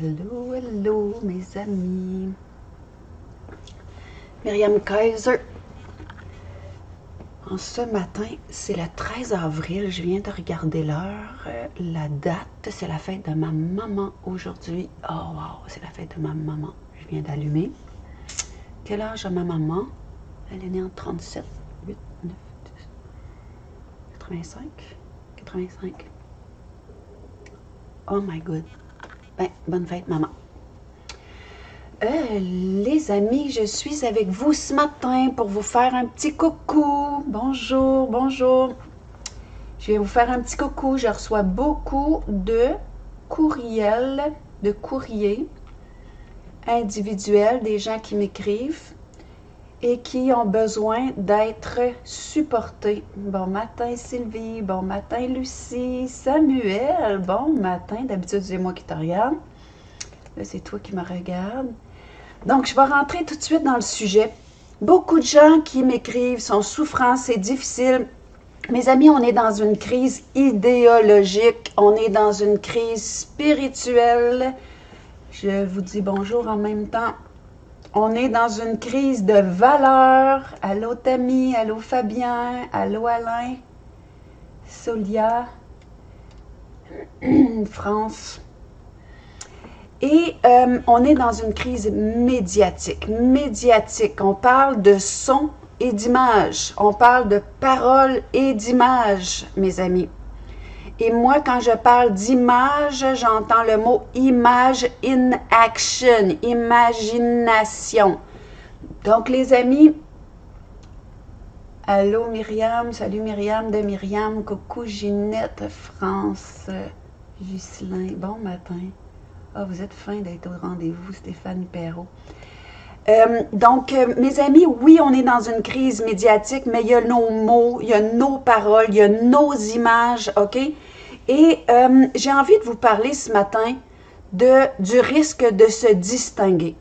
Hello, hello mes amis. Myriam Kaiser. En ce matin, c'est le 13 avril, je viens de regarder l'heure. La date, c'est la fête de ma maman aujourd'hui. Oh wow, c'est la fête de ma maman. Je viens d'allumer. Quel âge a ma maman? Elle est née en 37, 8, 9, 10, 85, 85. Oh my god. Ben, bonne fête, maman. Les amis, je suis avec vous ce matin pour vous faire un petit coucou. Bonjour, bonjour. Je vais vous faire un petit coucou. Je reçois beaucoup de courriels, de courriers individuels, des gens qui m'écrivent et qui ont besoin d'être supportés. Bon matin Sylvie, bon matin Lucie, Samuel, bon matin. D'habitude c'est moi qui te regarde. Là c'est toi qui me regardes. Donc je vais rentrer tout de suite dans le sujet. Beaucoup de gens qui m'écrivent sont souffrants, c'est difficile. Mes amis, on est dans une crise idéologique, on est dans une crise spirituelle. Je vous dis bonjour en même temps. On est dans une crise de valeurs. Allô Tammy, allô Fabien, allô Alain, Solia, France. Et on est dans une crise médiatique. On parle de son et d'image. On parle de parole et d'image, mes amis. Et moi, quand je parle d'image, j'entends le mot image in action, imagination. Donc, les amis, allô Myriam, salut Myriam de Myriam, coucou Ginette, France, Ghislain, bon matin. Ah, vous êtes fin d'être au rendez-vous, Stéphane Perrault. Donc, mes amis, oui, on est dans une crise médiatique, mais il y a nos mots, il y a nos paroles, il y a nos images, OK? Et j'ai envie de vous parler ce matin du risque de se distinguer.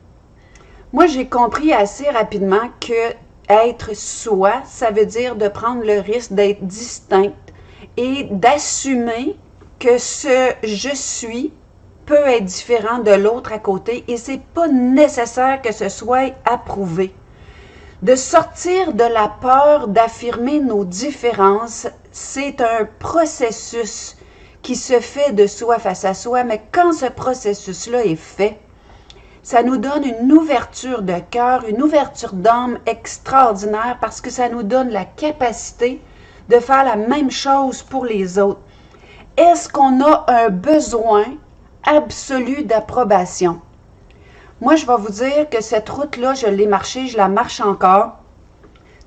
Moi, j'ai compris assez rapidement que être soi, ça veut dire de prendre le risque d'être distincte et d'assumer que ce « je suis » peut être différent de l'autre à côté et c'est pas nécessaire que ce soit approuvé. De sortir de la peur d'affirmer nos différences, c'est un processus qui se fait de soi face à soi, mais quand ce processus-là est fait, ça nous donne une ouverture de cœur, une ouverture d'âme extraordinaire parce que ça nous donne la capacité de faire la même chose pour les autres. Est-ce qu'on a un besoin absolu d'approbation? Moi, je vais vous dire que cette route-là, je l'ai marchée, je la marche encore.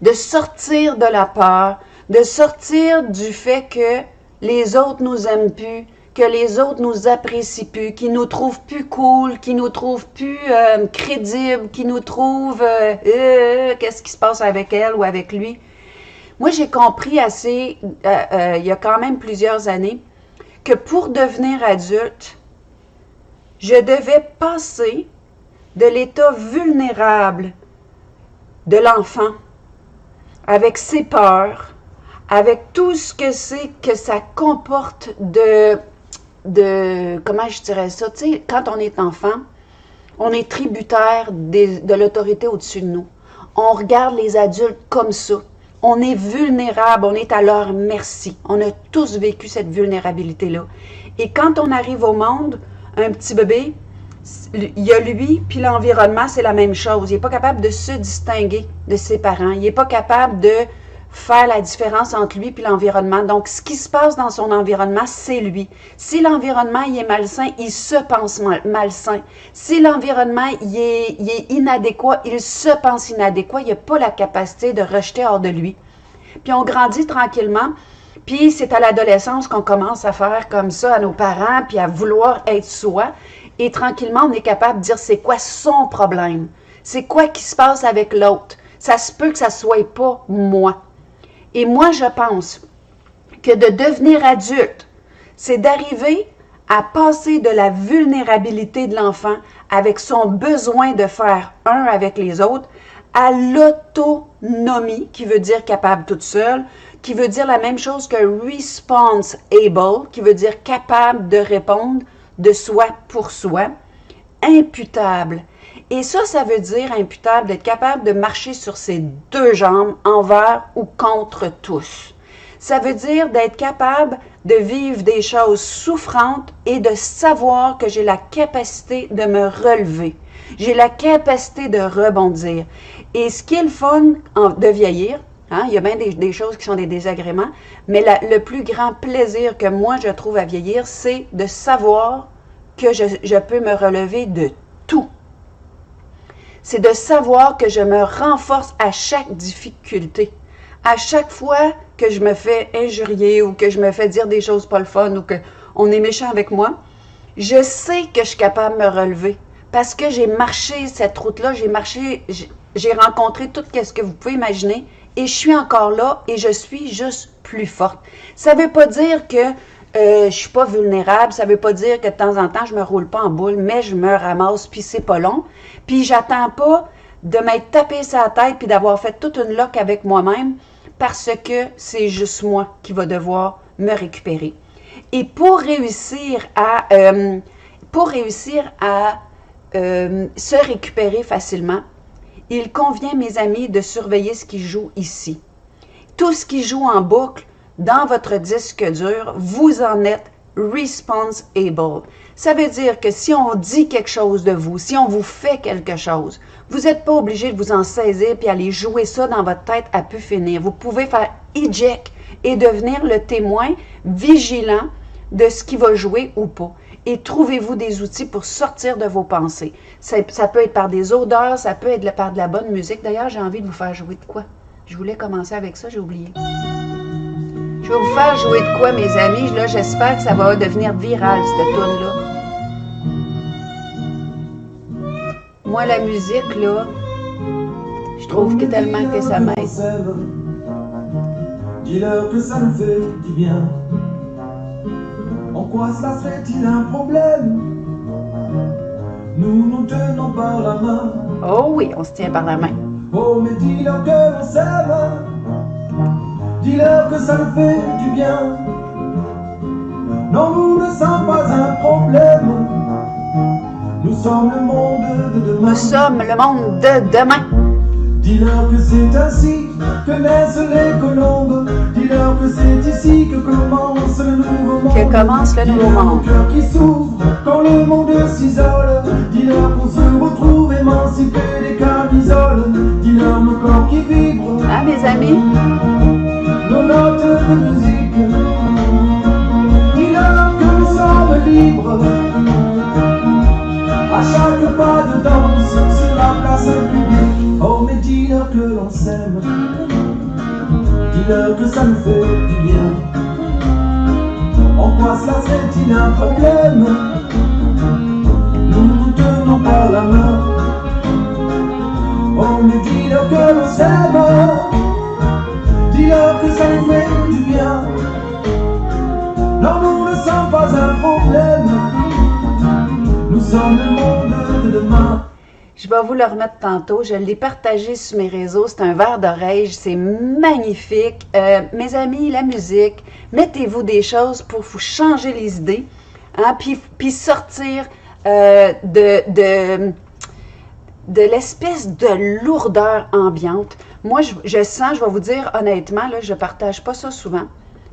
De sortir de la peur, de sortir du fait que les autres nous aiment plus, que les autres nous apprécient plus, qu'ils nous trouvent plus cool, qu'ils nous trouvent plus crédibles, qu'ils nous trouvent qu'est-ce qui se passe avec elle ou avec lui. Moi, j'ai compris assez, il y a quand même plusieurs années, que pour devenir adulte, je devais passer de l'état vulnérable de l'enfant, avec ses peurs, avec tout ce que c'est que ça comporte de comment je dirais ça, tu sais, quand on est enfant, on est tributaire de l'autorité au-dessus de nous. On regarde les adultes comme ça. On est vulnérable, on est à leur merci. On a tous vécu cette vulnérabilité-là. Et quand on arrive au monde, un petit bébé, il y a lui, puis l'environnement, c'est la même chose. Il n'est pas capable de se distinguer de ses parents. Il n'est pas capable de faire la différence entre lui et l'environnement. Donc, ce qui se passe dans son environnement, c'est lui. Si l'environnement il est malsain, il se pense malsain. Si l'environnement il est inadéquat, il se pense inadéquat. Il n'a pas la capacité de rejeter hors de lui. Puis on grandit tranquillement. Puis c'est à l'adolescence qu'on commence à faire comme ça à nos parents, puis à vouloir être soi. Et tranquillement, on est capable de dire c'est quoi son problème. C'est quoi qui se passe avec l'autre. Ça se peut que ça ne soit pas moi. Et moi, je pense que de devenir adulte, c'est d'arriver à passer de la vulnérabilité de l'enfant avec son besoin de faire un avec les autres à l'autonomie, qui veut dire capable toute seule, qui veut dire la même chose que response able, qui veut dire capable de répondre de soi pour soi. imputable. Et ça veut dire imputable, d'être capable de marcher sur ses deux jambes envers ou contre tous. Ça veut dire d'être capable de vivre des choses souffrantes et de savoir que j'ai la capacité de me relever. J'ai la capacité de rebondir. Et ce qui est le fun de vieillir, hein, il y a bien des choses qui sont des désagréments, mais le plus grand plaisir que moi je trouve à vieillir, c'est de savoir que je peux me relever de tout. C'est de savoir que je me renforce à chaque difficulté. À chaque fois que je me fais injurier ou que je me fais dire des choses pas le fun ou qu'on est méchant avec moi, je sais que je suis capable de me relever parce que j'ai marché cette route-là, j'ai rencontré tout ce que vous pouvez imaginer et je suis encore là et je suis juste plus forte. Ça ne veut pas dire que je suis pas vulnérable, ça veut pas dire que de temps en temps je me roule pas en boule, mais je me ramasse puis c'est pas long. Puis j'attends pas de m'être tapé sur la tête puis d'avoir fait toute une loque avec moi-même parce que c'est juste moi qui va devoir me récupérer. Et pour réussir à se récupérer facilement, il convient, mes amis, de surveiller ce qui joue ici. Tout ce qui joue en boucle dans votre disque dur, vous en êtes responsible. Ça veut dire que si on dit quelque chose de vous, si on vous fait quelque chose, vous n'êtes pas obligé de vous en saisir puis aller jouer ça dans votre tête à pu finir. Vous pouvez faire eject et devenir le témoin vigilant de ce qui va jouer ou pas. Et trouvez-vous des outils pour sortir de vos pensées. Ça peut être par des odeurs, ça peut être par de la bonne musique. D'ailleurs, j'ai envie de vous faire jouer de quoi? Je voulais commencer avec ça, j'ai oublié. Je vais vous faire jouer de quoi, mes amis? Là, j'espère que ça va devenir viral, cette toune-là. Moi, la musique, là, je trouve que tellement que ça m'aide. Dis-leur que ça nous fait du bien. En quoi cela serait-il un problème? Nous nous tenons par la main. Oh oui, on se tient par la main. Oh, mais dis-leur que l'on s'aime. Dis-leur que ça nous fait du bien. Non, nous ne sommes pas un problème. Nous sommes le monde de demain. Nous sommes le monde de demain. Dis-leur que c'est ainsi que naissent les colombes. Dis-leur que c'est ici que commence le nouveau monde. Que commence le nouveau monde. Dis-leur le cœur qui s'ouvre quand le monde s'isole. Dis-leur qu'on se retrouve émancipé des camisoles. Dis-leur nos corps qui vibrent. Ah, mes amis? Nos notes de musique. Dis-leur que nous sommes libres. À chaque pas de danse sur la place publique. Oh, mais dis-leur que l'on s'aime. Dis-leur que ça nous fait du bien. En quoi cela serait-il un problème? Nous nous tenons par la main. Oh, mais dis-leur que l'on s'aime. Dis-leur que ça nous fait du bien. Non, nous ne sommes pas un problème. Nous sommes le monde de demain. Je vais vous le remettre tantôt. Je l'ai partagé sur mes réseaux. C'est un verre d'oreille. C'est magnifique. Mes amis, la musique, mettez-vous des choses pour vous changer les idées, hein, puis sortir de l'espèce de lourdeur ambiante. Moi, je sens, je vais vous dire honnêtement, là, je ne partage pas ça souvent,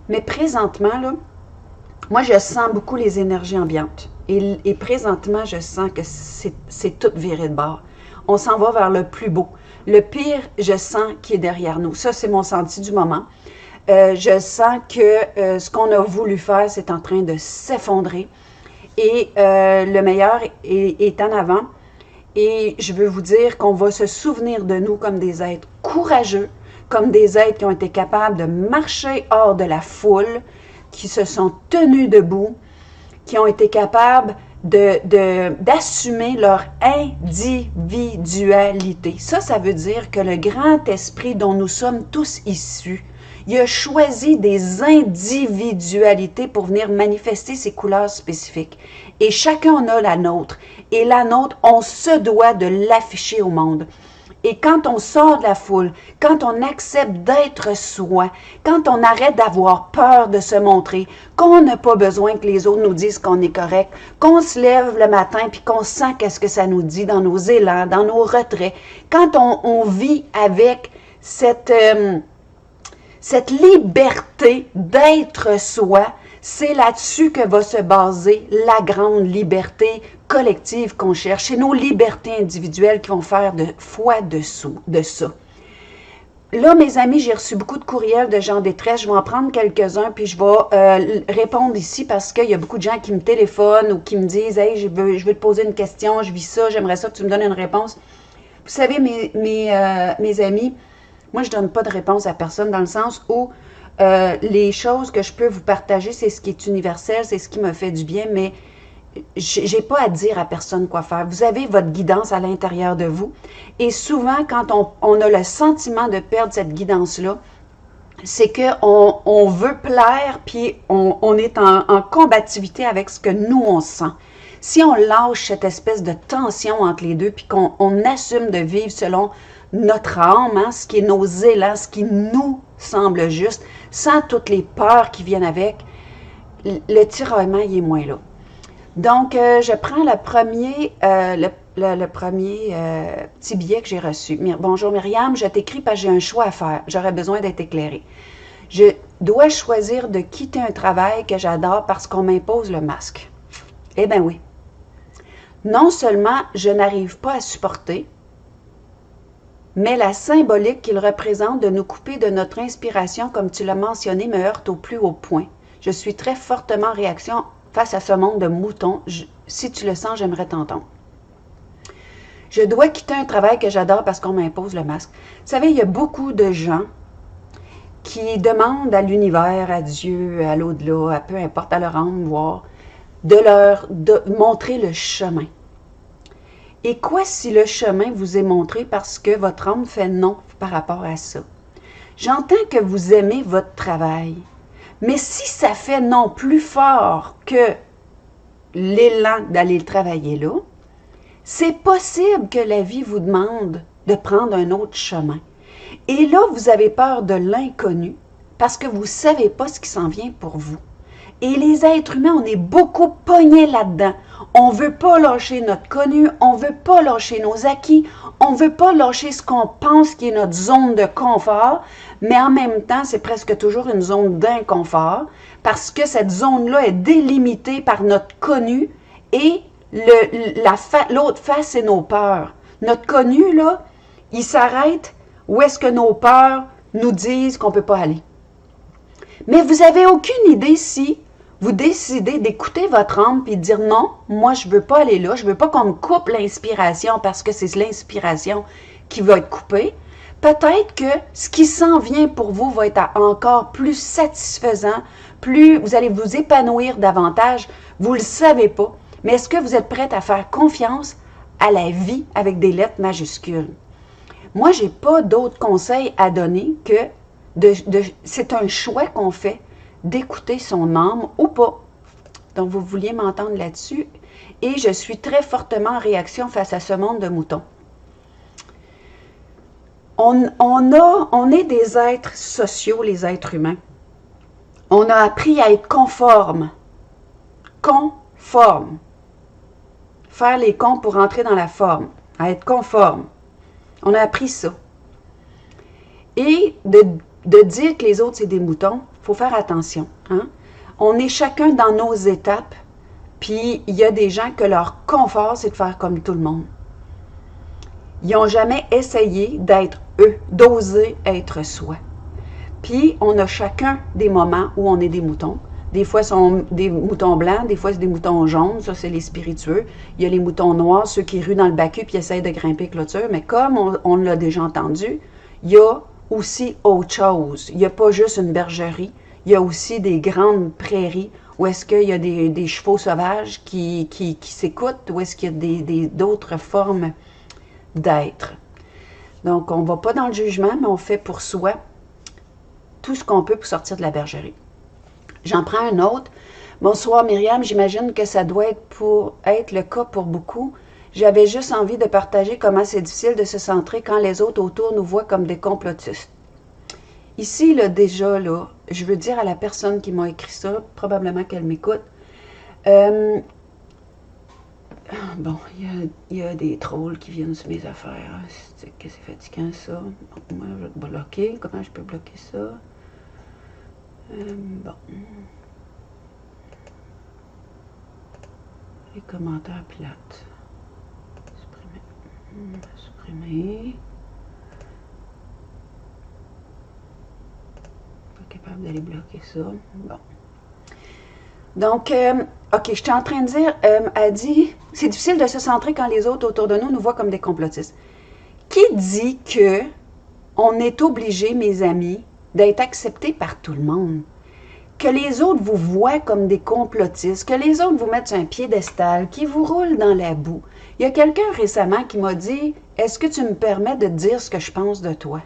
mais présentement, là, moi, je sens beaucoup les énergies ambiantes. Et présentement, je sens que c'est tout viré de bord. On s'en va vers le plus beau. Le pire, je sens qui est derrière nous. Ça, c'est mon senti du moment. Je sens que ce qu'on a voulu faire, c'est en train de s'effondrer. Et le meilleur est en avant. Et je veux vous dire qu'on va se souvenir de nous comme des êtres courageux, comme des êtres qui ont été capables de marcher hors de la foule, qui se sont tenus debout, qui ont été capables d'assumer leur individualité. Ça veut dire que le grand esprit dont nous sommes tous issus, il a choisi des individualités pour venir manifester ses couleurs spécifiques. Et chacun en a la nôtre. Et la nôtre, on se doit de l'afficher au monde. Et quand on sort de la foule, quand on accepte d'être soi, quand on arrête d'avoir peur de se montrer, qu'on n'a pas besoin que les autres nous disent qu'on est correct, qu'on se lève le matin puis qu'on sent qu'est-ce que ça nous dit dans nos élans, dans nos retraits, quand on vit avec cette liberté d'être soi, c'est là-dessus que va se baser la grande liberté collective qu'on cherche. C'est nos libertés individuelles qui vont faire foi de ça. Là, mes amis, j'ai reçu beaucoup de courriels de gens en détresse. Je vais en prendre quelques-uns, puis je vais répondre ici parce qu'il y a beaucoup de gens qui me téléphonent ou qui me disent « Hey, je veux te poser une question, je vis ça, j'aimerais ça que tu me donnes une réponse. » Vous savez, mes amis, moi, je ne donne pas de réponse à personne dans le sens où les choses que je peux vous partager, c'est ce qui est universel, c'est ce qui me fait du bien, mais j'ai pas à dire à personne quoi faire. Vous avez votre guidance à l'intérieur de vous. Et souvent, quand on a le sentiment de perdre cette guidance-là, c'est qu'on veut plaire, puis on est en combativité avec ce que nous, on sent. Si on lâche cette espèce de tension entre les deux, puis qu'on assume de vivre selon notre âme, hein, ce qui est nos élans, ce qui nous semble juste, sans toutes les peurs qui viennent avec, le tiraillement, il est moins là. Donc, je prends le premier petit billet que j'ai reçu. Bonjour Myriam, je t'écris parce que j'ai un choix à faire. J'aurais besoin d'être éclairée. Je dois choisir de quitter un travail que j'adore parce qu'on m'impose le masque. Eh bien oui. Non seulement je n'arrive pas à supporter, mais la symbolique qu'il représente de nous couper de notre inspiration, comme tu l'as mentionné, me heurte au plus haut point. Je suis très fortement en réaction face à ce monde de moutons. Si tu le sens, j'aimerais t'entendre. Je dois quitter un travail que j'adore parce qu'on m'impose le masque. Vous savez, il y a beaucoup de gens qui demandent à l'univers, à Dieu, à l'au-delà, à peu importe, à leur âme, voir, de montrer le chemin. Et quoi si le chemin vous est montré parce que votre âme fait non par rapport à ça? J'entends que vous aimez votre travail, mais si ça fait non plus fort que l'élan d'aller le travailler là, c'est possible que la vie vous demande de prendre un autre chemin. Et là, vous avez peur de l'inconnu parce que vous ne savez pas ce qui s'en vient pour vous. Et les êtres humains, on est beaucoup pognés là-dedans. On ne veut pas lâcher notre connu, on ne veut pas lâcher nos acquis, on ne veut pas lâcher ce qu'on pense qui est notre zone de confort, mais en même temps, c'est presque toujours une zone d'inconfort parce que cette zone-là est délimitée par notre connu et l'autre face, c'est nos peurs. Notre connu, là, il s'arrête où est-ce que nos peurs nous disent qu'on ne peut pas aller. Mais vous n'avez aucune idée si vous décidez d'écouter votre âme et de dire non, moi je ne veux pas aller là, je ne veux pas qu'on me coupe l'inspiration parce que c'est l'inspiration qui va être coupée. Peut-être que ce qui s'en vient pour vous va être encore plus satisfaisant, vous allez vous épanouir davantage, vous ne le savez pas. Mais est-ce que vous êtes prête à faire confiance à la vie avec des lettres majuscules? Moi, je n'ai pas d'autres conseils à donner que c'est un choix qu'on fait d'écouter son âme ou pas. Donc, vous vouliez m'entendre là-dessus. Et je suis très fortement en réaction face à ce monde de moutons. On est des êtres sociaux, les êtres humains. On a appris à être conforme. Conforme. Faire les cons pour entrer dans la forme. À être conforme. On a appris ça. Et de dire que les autres, c'est des moutons, il faut faire attention. Hein? On est chacun dans nos étapes, puis il y a des gens que leur confort, c'est de faire comme tout le monde. Ils n'ont jamais essayé d'être eux, d'oser être soi. Puis on a chacun des moments où on est des moutons. Des fois, ce sont des moutons blancs, des fois, c'est des moutons jaunes, ça, c'est les spiritueux. Il y a les moutons noirs, ceux qui ruent dans le bacu puis essayent de grimper clôture. Mais comme on l'a déjà entendu, il y a aussi autre chose. Il n'y a pas juste une bergerie, il y a aussi des grandes prairies où est-ce qu'il y a des chevaux sauvages qui s'écoutent, où est-ce qu'il y a d'autres formes d'être. Donc, on ne va pas dans le jugement, mais on fait pour soi tout ce qu'on peut pour sortir de la bergerie. J'en prends un autre. Bonsoir Myriam, j'imagine que ça doit être le cas pour beaucoup. J'avais juste envie de partager comment c'est difficile de se centrer quand les autres autour nous voient comme des complotistes. Ici, là, déjà, là, je veux dire à la personne qui m'a écrit ça, probablement qu'elle m'écoute, bon, il y a des trolls qui viennent sur mes affaires. C'est que c'est fatigant, ça. Bon, moi, je vais bloquer. Comment je peux bloquer ça? Bon. Les commentaires plates. Supprimer. Supprimer. Pas capable d'aller bloquer ça. Bon. Donc, OK, je suis en train de dire, elle dit, c'est difficile de se centrer quand les autres autour de nous voient comme des complotistes. Qui dit que on est obligé, mes amis, d'être accepté par tout le monde? Que les autres vous voient comme des complotistes, que les autres vous mettent sur un piédestal, qui vous roulent dans la boue. Il y a quelqu'un récemment qui m'a dit, est-ce que tu me permets de te dire ce que je pense de toi?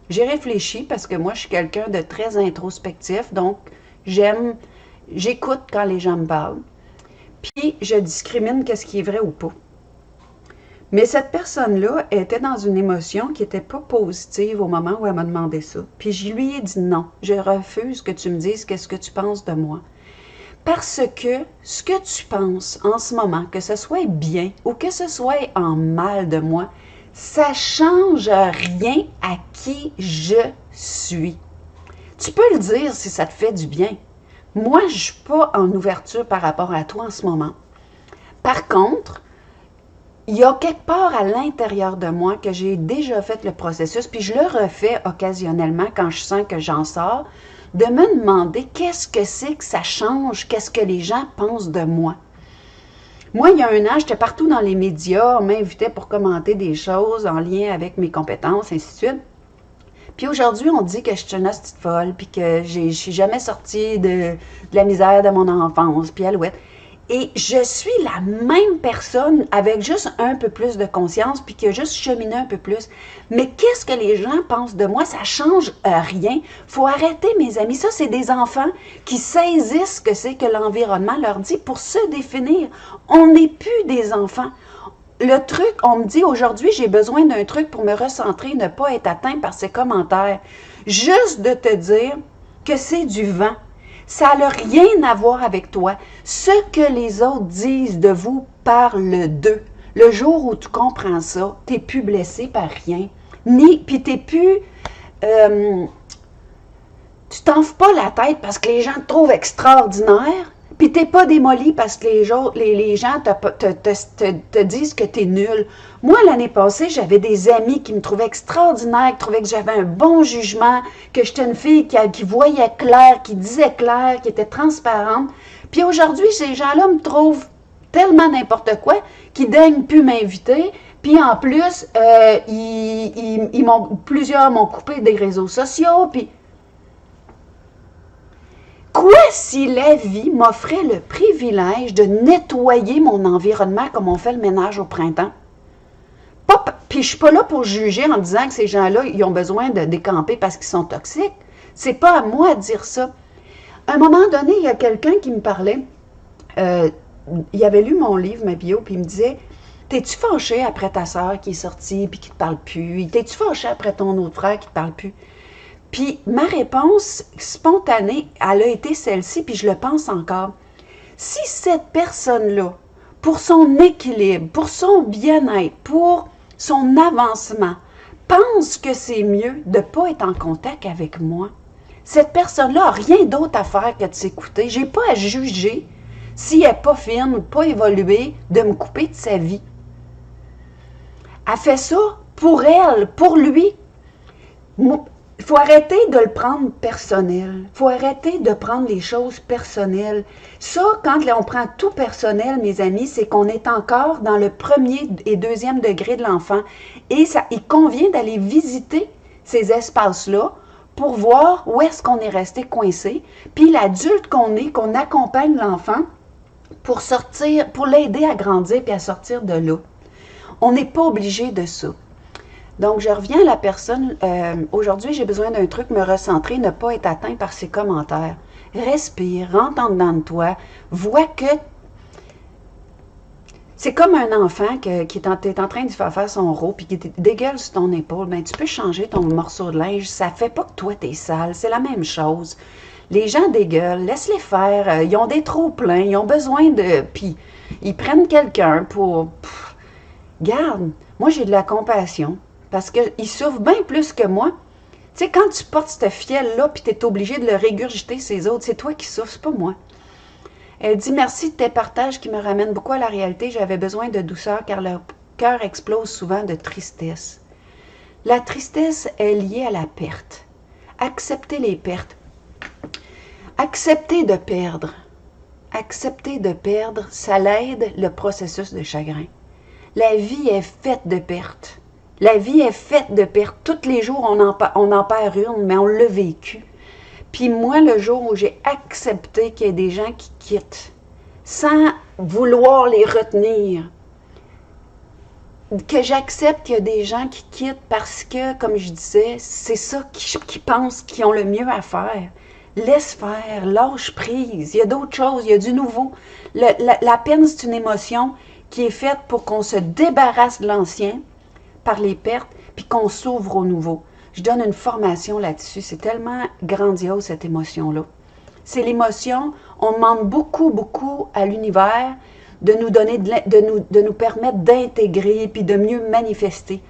J'ai réfléchi parce que moi, je suis quelqu'un de très introspectif, donc j'écoute quand les gens me parlent, puis je discrimine qu'est-ce qui est vrai ou pas. Mais cette personne-là était dans une émotion qui n'était pas positive au moment où elle m'a demandé ça. Puis je lui ai dit non, je refuse que tu me dises qu'est-ce que tu penses de moi. Parce que ce que tu penses en ce moment, que ce soit bien ou que ce soit en mal de moi, ça ne change rien à qui je suis. Tu peux le dire si ça te fait du bien. Moi, je ne suis pas en ouverture par rapport à toi en ce moment. Par contre, il y a quelque part à l'intérieur de moi que j'ai déjà fait le processus, puis je le refais occasionnellement quand je sens que j'en sors, de me demander qu'est-ce que c'est que ça change, qu'est-ce que les gens pensent de moi. Moi, il y a un an, j'étais partout dans les médias, on m'invitait pour commenter des choses en lien avec mes compétences, ainsi de suite. Puis aujourd'hui, on dit que je suis une hostie de folle, puis que je suis jamais sortie de la misère de mon enfance, puis alouette. Et je suis la même personne avec juste un peu plus de conscience, puis qui a juste cheminé un peu plus. Mais qu'est-ce que les gens pensent de moi? Ça change rien. Faut arrêter, mes amis. Ça, c'est des enfants qui saisissent ce que c'est que l'environnement leur dit pour se définir. On n'est plus des enfants. Le truc, on me dit aujourd'hui, j'ai besoin d'un truc pour me recentrer, ne pas être atteint par ces commentaires. Juste de te dire que c'est du vent. Ça n'a rien à voir avec toi. Ce que les autres disent de vous parle d'eux. Le jour où tu comprends ça, tu n'es plus blessé par rien. Puis tu n'es plus... tu t'en fous pas la tête parce que les gens te trouvent extraordinaire. Puis tu n'es pas démoli parce que les gens te disent que tu es nul. Moi, l'année passée, j'avais des amis qui me trouvaient extraordinaire, qui trouvaient que j'avais un bon jugement, que j'étais une fille qui voyait clair, qui disait clair, qui était transparente. Puis aujourd'hui, ces gens-là me trouvent tellement n'importe quoi qu'ils daignent plus m'inviter. Puis en plus, plusieurs m'ont coupé des réseaux sociaux. Puis quoi si la vie m'offrait le privilège de nettoyer mon environnement comme on fait le ménage au printemps? Puis je suis pas là pour juger en disant que ces gens-là, ils ont besoin de décamper parce qu'ils sont toxiques. C'est pas à moi de dire ça. À un moment donné, il y a quelqu'un qui me parlait, il avait lu mon livre, ma bio, puis il me disait, t'es-tu fâché après ta sœur qui est sortie puis qui te parle plus? T'es-tu fâché après ton autre frère qui te parle plus? Puis ma réponse spontanée, elle a été celle-ci, puis je le pense encore. Si cette personne-là, pour son équilibre, pour son bien-être, pour son avancement, pense que c'est mieux de ne pas être en contact avec moi, cette personne-là n'a rien d'autre à faire que de s'écouter. Je n'ai pas à juger si elle n'est pas fine ou pas évoluée de me couper de sa vie. Elle fait ça pour elle, pour lui. Il faut arrêter de le prendre personnel. Il faut arrêter de prendre les choses personnelles. Ça, quand on prend tout personnel, mes amis, c'est qu'on est encore dans le premier et deuxième degré de l'enfant. Et il convient d'aller visiter ces espaces-là pour voir où est-ce qu'on est resté coincé. Puis l'adulte qu'on est, qu'on accompagne l'enfant pour sortir, pour l'aider à grandir puis à sortir de là. On n'est pas obligé de ça. Donc, je reviens à la personne, aujourd'hui, j'ai besoin d'un truc, me recentrer, ne pas être atteint par ses commentaires. Respire, rentre en dedans de toi, vois que C'est comme un enfant qui est en train de faire son rôle puis qui dégueule sur ton épaule. Ben, tu peux changer ton morceau de linge. Ça fait pas que toi, t'es sale. C'est la même chose. Les gens dégueulent. Laisse-les faire. Ils ont des trop-pleins. Ils ont besoin de... Puis, ils prennent quelqu'un pour... Garde, moi, j'ai de la compassion parce qu'ils souffrent bien plus que moi. Tu sais, quand tu portes ce fiel-là puis tu es obligé de le régurgiter ces autres, c'est toi qui souffres, c'est pas moi. Elle dit « Merci de tes partages qui me ramènent beaucoup à la réalité. J'avais besoin de douceur car le cœur explose souvent de tristesse. » La tristesse est liée à la perte. Accepter les pertes. Accepter de perdre. Accepter de perdre, ça l'aide le processus de chagrin. La vie est faite de pertes. La vie est faite de pertes. Tous les jours, on en perd une, mais on l'a vécu. Puis moi, le jour où j'ai accepté qu'il y ait des gens qui quittent, sans vouloir les retenir, que j'accepte qu'il y a des gens qui quittent parce que, comme je disais, c'est ça qu'ils pensent qu'ils ont le mieux à faire. Laisse faire, lâche prise. Il y a d'autres choses, il y a du nouveau. La peine, c'est une émotion qui est faite pour qu'on se débarrasse de l'ancien par les pertes, puis qu'on s'ouvre au nouveau. Je donne une formation là-dessus. C'est tellement grandiose, cette émotion-là. C'est l'émotion, on demande beaucoup, beaucoup à l'univers de nous donner, de nous permettre d'intégrer puis de mieux manifester.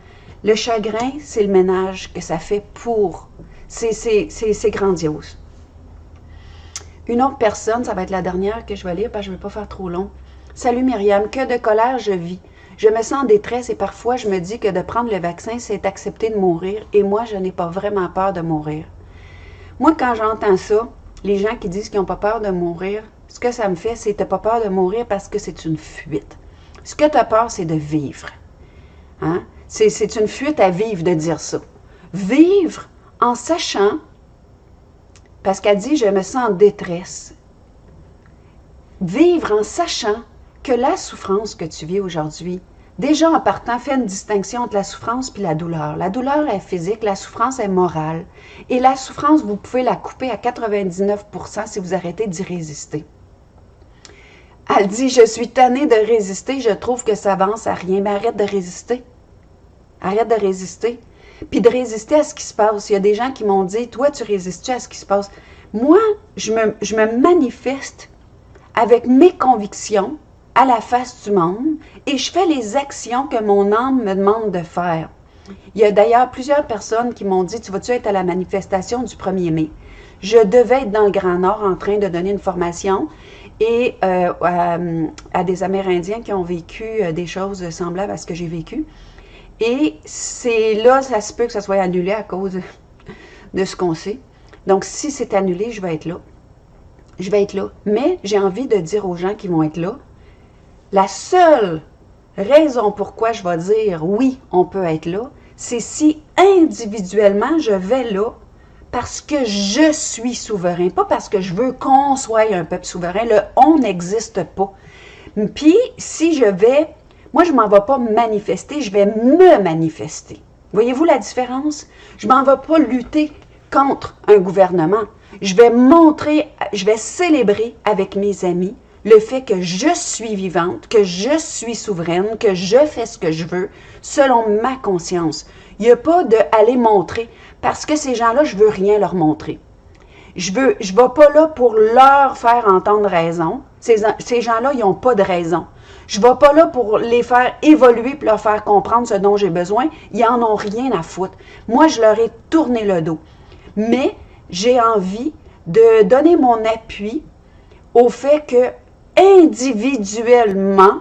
Le chagrin, c'est le ménage que ça fait pour. C'est grandiose. Une autre personne, ça va être la dernière que je vais lire parce que je ne vais pas faire trop long. Salut Myriam, que de colère je vis. Je me sens en détresse et parfois je me dis que de prendre le vaccin, c'est accepter de mourir et moi, je n'ai pas vraiment peur de mourir. Moi, quand j'entends ça, les gens qui disent qu'ils n'ont pas peur de mourir, ce que ça me fait, c'est que tu n'as pas peur de mourir parce que c'est une fuite. Ce que tu as peur, c'est de vivre. Hein? C'est une fuite à vivre de dire ça. Vivre en sachant, parce qu'elle dit « je me sens en détresse ». Vivre en sachant que la souffrance que tu vis aujourd'hui, déjà en partant, fais une distinction entre la souffrance et la douleur. La douleur est physique, la souffrance est morale. Et la souffrance, vous pouvez la couper à 99% si vous arrêtez d'y résister. Elle dit, je suis tannée de résister, je trouve que ça avance à rien. Mais arrête de résister. Arrête de résister. Puis de résister à ce qui se passe. Il y a des gens qui m'ont dit, toi, tu résistes à ce qui se passe. Moi, je me manifeste avec mes convictions à la face du monde et je fais les actions que mon âme me demande de faire. Il y a d'ailleurs plusieurs personnes qui m'ont dit, tu vas-tu être à la manifestation du 1er mai? Je devais être dans le Grand Nord en train de donner une formation et à des Amérindiens qui ont vécu des choses semblables à ce que j'ai vécu. Et c'est là, ça se peut que ça soit annulé à cause de ce qu'on sait. Donc, si c'est annulé, je vais être là. Je vais être là. Mais j'ai envie de dire aux gens qui vont être là, la seule raison pourquoi je vais dire oui, on peut être là, c'est si individuellement je vais là parce que je suis souverain, pas parce que je veux qu'on soit un peuple souverain. Le « on » n'existe pas. Puis, si je vais, moi je ne m'en vais pas manifester, je vais me manifester. Voyez-vous la différence? Je ne m'en vais pas lutter contre un gouvernement. Je vais montrer, je vais célébrer avec mes amis le fait que je suis vivante, que je suis souveraine, que je fais ce que je veux, selon ma conscience. Il n'y a pas d'aller montrer, parce que ces gens-là, je ne veux rien leur montrer. Je ne vais pas là pour leur faire entendre raison. Ces gens-là, ils n'ont pas de raison. Je ne vais pas là pour les faire évoluer, pour leur faire comprendre ce dont j'ai besoin. Ils n'en ont rien à foutre. Moi, je leur ai tourné le dos. Mais j'ai envie de donner mon appui au fait que individuellement,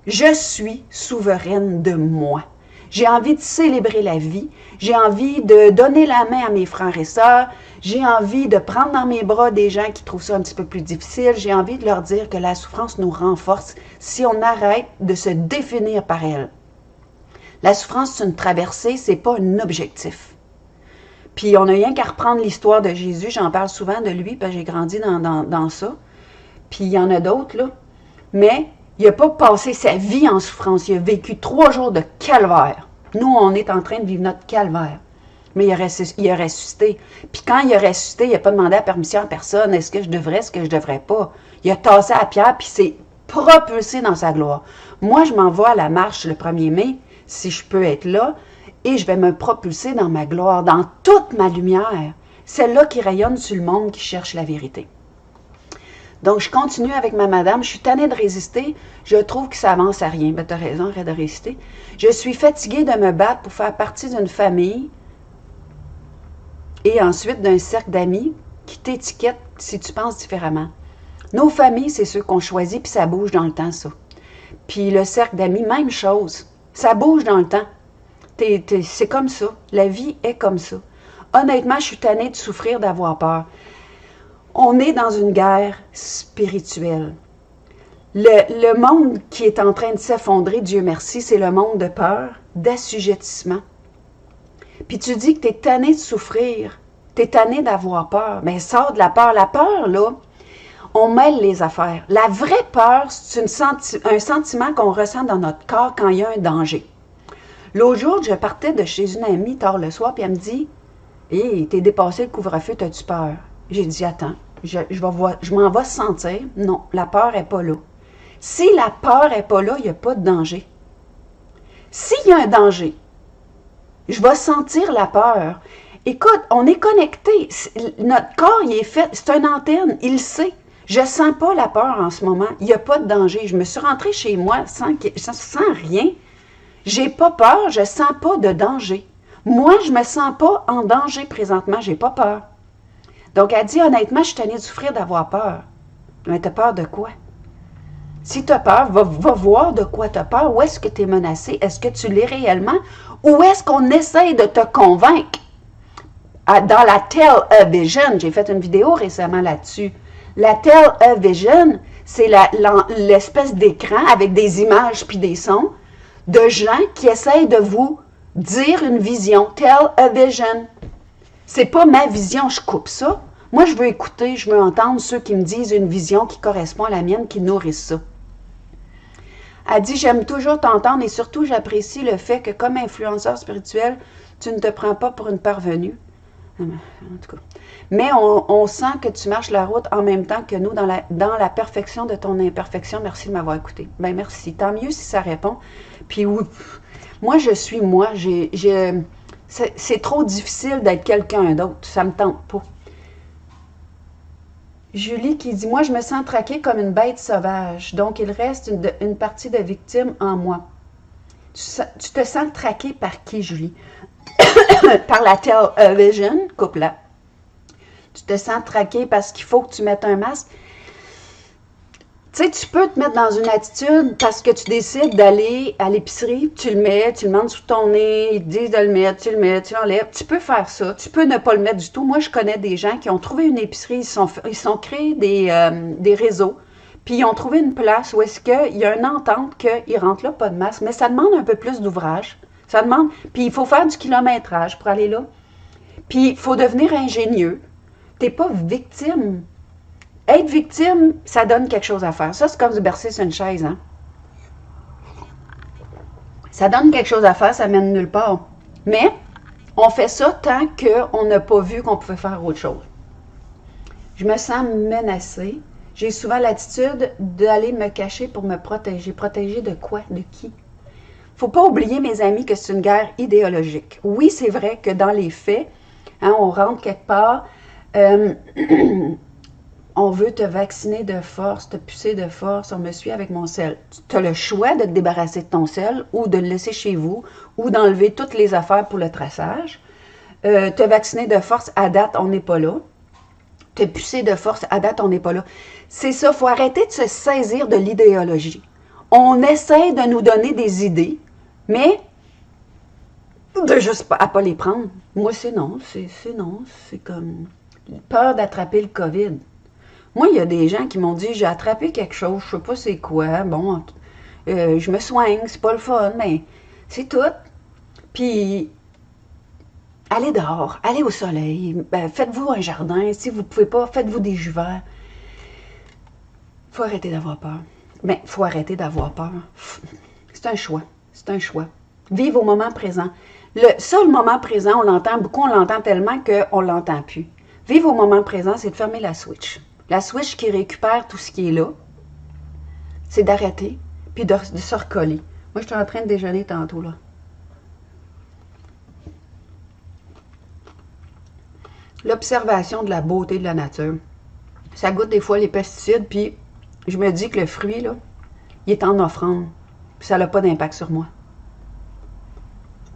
je suis souveraine de moi. J'ai envie de célébrer la vie. J'ai envie de donner la main à mes frères et sœurs. J'ai envie de prendre dans mes bras des gens qui trouvent ça un petit peu plus difficile. J'ai envie de leur dire que la souffrance nous renforce si on arrête de se définir par elle. La souffrance, c'est une traversée, c'est pas un objectif. Puis on n'a rien qu'à reprendre l'histoire de Jésus. J'en parle souvent de lui parce que j'ai grandi dans ça. Puis il y en a d'autres, là. Mais il n'a pas passé sa vie en souffrance. Il a vécu 3 jours de calvaire. Nous, on est en train de vivre notre calvaire. Mais il a ressuscité. Puis quand il a ressuscité, il n'a pas demandé la permission à personne. Est-ce que je devrais, est-ce que je devrais pas? Il a tassé à la pierre, puis c'est propulser dans sa gloire. Moi, je m'en vais à la marche le 1er mai, si je peux être là, et je vais me propulser dans ma gloire, dans toute ma lumière, celle-là qui rayonne sur le monde, qui cherche la vérité. Donc, je continue avec ma madame. Je suis tannée de résister. Je trouve que ça avance à rien. Ben, t'as raison, arrête de résister. Je suis fatiguée de me battre pour faire partie d'une famille et ensuite d'un cercle d'amis qui t'étiquettent si tu penses différemment. Nos familles, c'est ceux qu'on choisit, puis ça bouge dans le temps, ça. Puis le cercle d'amis, même chose. Ça bouge dans le temps. C'est comme ça. La vie est comme ça. Honnêtement, je suis tannée de souffrir, d'avoir peur. On est dans une guerre spirituelle. Le monde qui est en train de s'effondrer, Dieu merci, c'est le monde de peur, d'assujettissement. Puis tu dis que tu es tanné de souffrir, tu es tanné d'avoir peur. Mais sors de la peur. La peur, là, on mêle les affaires. La vraie peur, c'est un sentiment qu'on ressent dans notre corps quand il y a un danger. L'autre jour, je partais de chez une amie tard le soir, puis elle me dit « Hé, t'es dépassé le couvre-feu, t'as-tu peur? » J'ai dit « Attends, je m'en vais sentir. » Non, la peur n'est pas là. Si la peur n'est pas là, il n'y a pas de danger. S'il y a un danger, je vais sentir la peur. Écoute, on est connecté. Notre corps, il est fait, c'est une antenne, il le sait. Je ne sens pas la peur en ce moment. Il n'y a pas de danger. Je me suis rentrée chez moi sans rien. J'ai pas peur, je ne sens pas de danger. Moi, je ne me sens pas en danger présentement, je n'ai pas peur. Donc, elle dit, honnêtement, je suis tannée de souffrir d'avoir peur. Mais tu as peur de quoi? Si tu as peur, va voir de quoi tu as peur. Où est-ce que tu es menacé? Est-ce que tu l'es réellement? Ou est-ce qu'on essaie de te convaincre? Dans la television, j'ai fait une vidéo récemment là-dessus. La television, c'est l'espèce d'écran avec des images puis des sons de gens qui essayent de vous dire une vision. Television. C'est pas ma vision, je coupe ça. Moi, je veux écouter, je veux entendre ceux qui me disent une vision qui correspond à la mienne, qui nourrissent ça. Elle dit, j'aime toujours t'entendre et surtout, j'apprécie le fait que comme influenceur spirituel, tu ne te prends pas pour une parvenue. En tout cas. Mais on sent que tu marches la route en même temps que nous dans la perfection de ton imperfection. Merci de m'avoir écouté. Ben merci. Tant mieux si ça répond. Puis oui, moi, je suis moi. C'est trop difficile d'être quelqu'un d'autre. Ça me tente pas. Julie qui dit, moi, je me sens traquée comme une bête sauvage. Donc, il reste une partie de victime en moi. Tu te sens traquée par qui, Julie? Par la television, coupe-la. Tu te sens traquée parce qu'il faut que tu mettes un masque. Tu sais, tu peux te mettre dans une attitude parce que tu décides d'aller à l'épicerie, tu le mets, tu le montes sous ton nez, ils te disent de le mettre, tu le mets, tu l'enlèves. Tu peux faire ça. Tu peux ne pas le mettre du tout. Moi, je connais des gens qui ont trouvé une épicerie, ils sont créés des réseaux, puis ils ont trouvé une place où est-ce qu'il y a une entente qu'ils rentrent là, pas de masque, mais ça demande un peu plus d'ouvrage. Ça demande, puis il faut faire du kilométrage pour aller là. Puis il faut devenir ingénieux. Tu n'es pas victime. Être victime, ça donne quelque chose à faire. Ça, c'est comme se bercer sur une chaise. Hein? Ça donne quelque chose à faire, ça mène nulle part. Mais on fait ça tant qu'on n'a pas vu qu'on pouvait faire autre chose. Je me sens menacée. J'ai souvent l'attitude d'aller me cacher pour me protéger. Protéger de quoi? De qui? Faut pas oublier, mes amis, que c'est une guerre idéologique. Oui, c'est vrai que dans les faits, hein, on rentre quelque part, on veut te vacciner de force, te pucer de force, on me suit avec mon sel. Tu as le choix de te débarrasser de ton sel ou de le laisser chez vous ou d'enlever toutes les affaires pour le traçage. Te vacciner de force, à date, on n'est pas là. Te pucer de force, à date, on n'est pas là. C'est ça, il faut arrêter de se saisir de l'idéologie. On essaie de nous donner des idées, mais de juste à pas les prendre. Moi, c'est non, c'est comme peur d'attraper le COVID. Moi, il y a des gens qui m'ont dit, j'ai attrapé quelque chose, je sais pas c'est quoi, bon, je me soigne, c'est pas le fun, mais c'est tout. Puis, allez dehors, allez au soleil, faites-vous un jardin, si vous pouvez pas, faites-vous des jus verts. Faut arrêter d'avoir peur. Mais il faut arrêter d'avoir peur. C'est un choix. C'est un choix. Vive au moment présent. Le moment présent, on l'entend beaucoup, on l'entend tellement qu'on ne l'entend plus. Vivre au moment présent, c'est de fermer la switch. La switch qui récupère tout ce qui est là. c'est d'arrêter, puis de se recoller. Moi, je suis en train de déjeuner tantôt, là. L'observation de la beauté de la nature. Ça goûte des fois les pesticides, puis je me dis que le fruit, là, il est en offrande, puis ça n'a pas d'impact sur moi.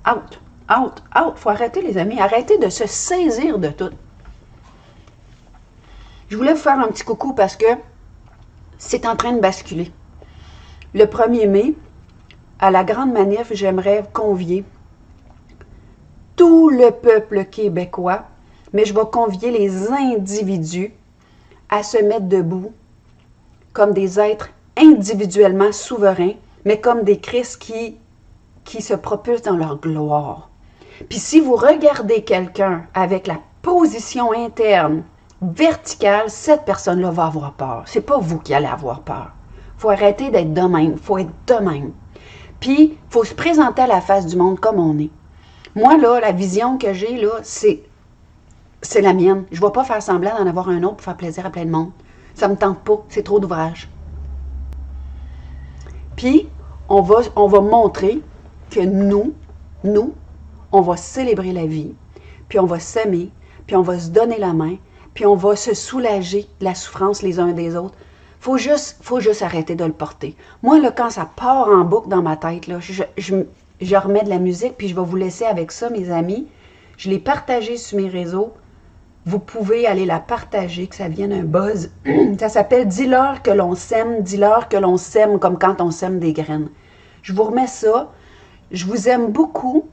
Out, out, out. Faut arrêter, les amis. Arrêtez de se saisir de tout. Je voulais vous faire un petit coucou parce que c'est en train de basculer. Le 1er mai, à la grande manif, j'aimerais convier tout le peuple québécois, mais je vais convier les individus à se mettre debout comme des êtres individuellement souverains, mais comme des Christ qui se propulsent dans leur gloire. Puis si vous regardez quelqu'un avec la position interne verticale, cette personne-là va avoir peur. C'est pas vous qui allez avoir peur. Il faut arrêter d'être de même. Il faut être de même. Puis, il faut se présenter à la face du monde comme on est. Moi, là, la vision que j'ai, là, c'est la mienne. Je ne vais pas faire semblant d'en avoir un autre pour faire plaisir à plein de monde. Ça ne me tente pas. C'est trop d'ouvrage. Puis, on va montrer que nous, on va célébrer la vie, puis on va s'aimer, puis on va se donner la main, puis on va se soulager de la souffrance les uns des autres. Faut juste arrêter de le porter. Moi, là, quand ça part en boucle dans ma tête, là, je remets de la musique, puis je vais vous laisser avec ça, mes amis. Je l'ai partagé sur mes réseaux. Vous pouvez aller la partager, que ça vienne un buzz. Ça s'appelle « Dis-leur que l'on s'aime, dis-leur que l'on s'aime comme quand on sème des graines ». Je vous remets ça. Je vous aime beaucoup.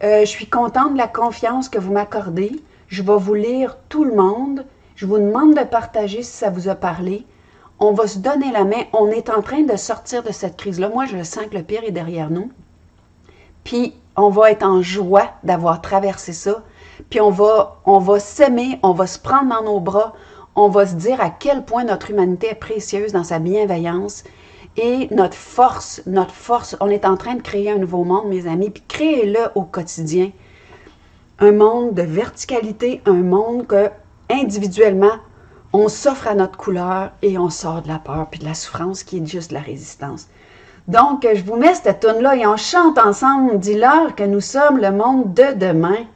Je suis contente de la confiance que vous m'accordez. Je vais vous lire tout le monde. Je vous demande de partager si ça vous a parlé. On va se donner la main. On est en train de sortir de cette crise-là. Moi, je sens que le pire est derrière nous. Puis, on va être en joie d'avoir traversé ça. Puis, on va s'aimer, on va se prendre dans nos bras. On va se dire à quel point notre humanité est précieuse dans sa bienveillance. Et notre force, on est en train de créer un nouveau monde, mes amis. Puis, créez-le au quotidien. Un monde de verticalité, un monde que, individuellement, on s'offre à notre couleur et on sort de la peur puis de la souffrance qui est juste la résistance. Donc, je vous mets cette toune-là et on chante ensemble. Dis-leur que nous sommes le monde de demain.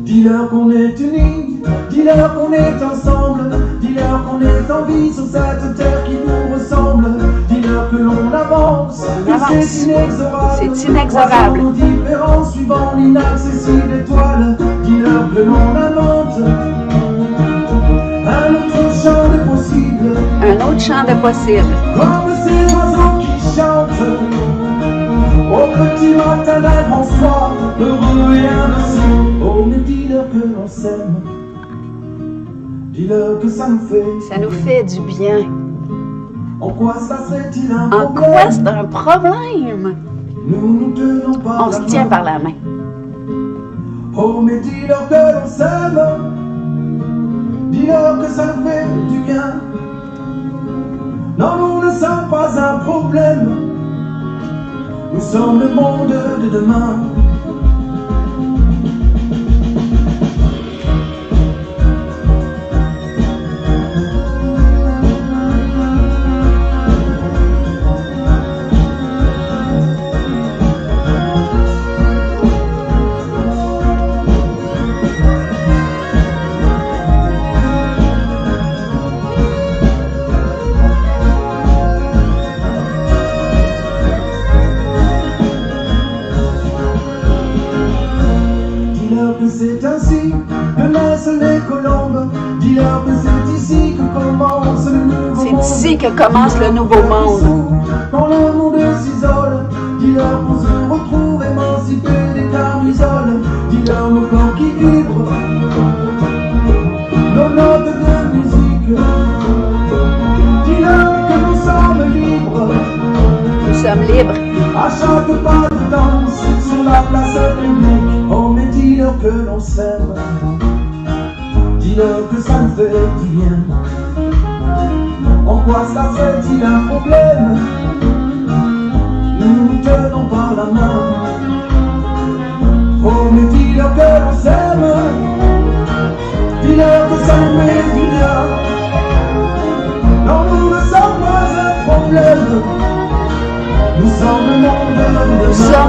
Dis-leur qu'on est unis, dis-leur qu'on est ensemble, dis-leur qu'on est en vie sur cette terre qui nous ressemble, dis-leur que l'on avance, que c'est inexorable, c'est inexorable. Nos différences suivant l'inaccessible étoile, dis-leur que l'on invente un autre champ de possible, un autre champ de possible, comme ces oiseaux qui chantent au petit matin d'un grand soir, heureux et invincible. Oh, mais dis-leur que l'on s'aime, dis-leur que ça nous fait du bien. En quoi ça serait-il un En problème? quoi c'est un problème? Nous tenons par On se tient par la main. Oh, mais dis-leur que l'on s'aime, dis-leur que ça nous fait du bien. Non, nous ne sommes pas un problème, nous sommes le monde de demain. C'est ainsi que naissent les colombes. Dis-leur que c'est ici que commence le nouveau monde. C'est ici que commence le nouveau monde. Quand le monde s'isole, dis-leur qu'on se retrouve émancipé des camisoles. Dis-leur nos corps qui vibrent, nos notes de musique. Dis-leur que nous sommes libres. Nous sommes libres. À chaque pas de danse sur la place publique. Oh, mais dis-leur que l'on s'aime, dis-leur que ça nous fait du bien. En quoi ça serait-il un problème? Nous nous tenons par la main. Oh, mais dis-leur que l'on s'aime, dis-leur que ça nous fait du bien.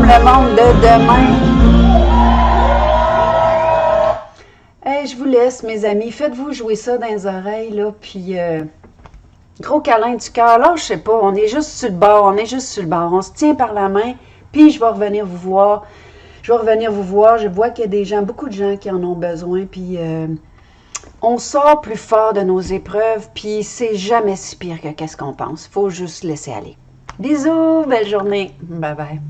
le monde de demain. Hey, je vous laisse, mes amis. Faites-vous jouer ça dans les oreilles, là, puis gros câlin du cœur. Là, je sais pas, on est juste sur le bord, on se tient par la main, puis je vais revenir vous voir. Je vois qu'il y a des gens, beaucoup de gens qui en ont besoin, puis on sort plus fort de nos épreuves, puis c'est jamais si pire que qu'est-ce qu'on pense. Faut juste laisser aller. Bisous, belle journée. Bye bye.